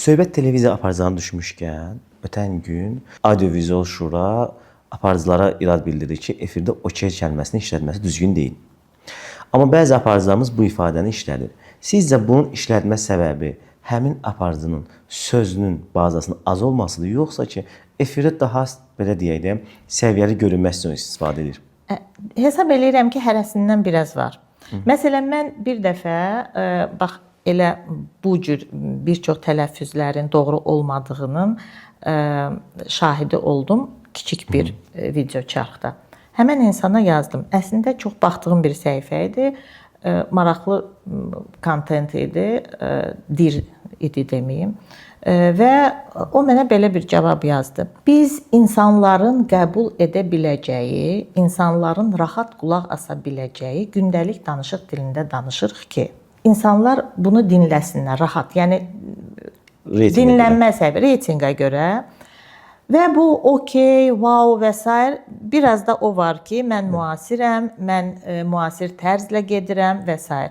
Söhbət televiziya aparıcılarına düşmüşkən, ötən gün Audiovizual Şura aparıcılara irad bildirdi ki, efirdə okey kəlməsini işlətməsi düzgün deyil. Amma bəzi aparıcılarımız bu ifadəni işlədir. Sizcə bunun işlətmə səbəbi həmin aparıcının sözünün bazasının az olmasıdır, yoxsa ki, efirdə daha belə deyək də səviyyəli görünmək üçün istifadə edir? Hesab eləyirəm ki, hərəsindən biraz var. Məsələn, mən bir dəfə bax elə bu cür bir çox tələffüzlərin doğru olmadığının şahidi oldum kiçik bir video çarxda. Həmən insana yazdım. Əslində çox baxdığım bir səhifə idi. Maraqlı kontent idi, dir idi deməyim. Və o mənə belə bir cavab yazdı. Biz insanların qəbul edə biləcəyi, insanların rahat qulaq asa biləcəyi gündəlik danışıq dilində danışırıq ki, insanlar bunu dinləsinlər rahat. Yəni dinlənmə səviyyə reytinqə görə. Və bu okey, wow və s. biraz da o var ki, mən müasirəm, mən müasir tərzlə gedirəm və s.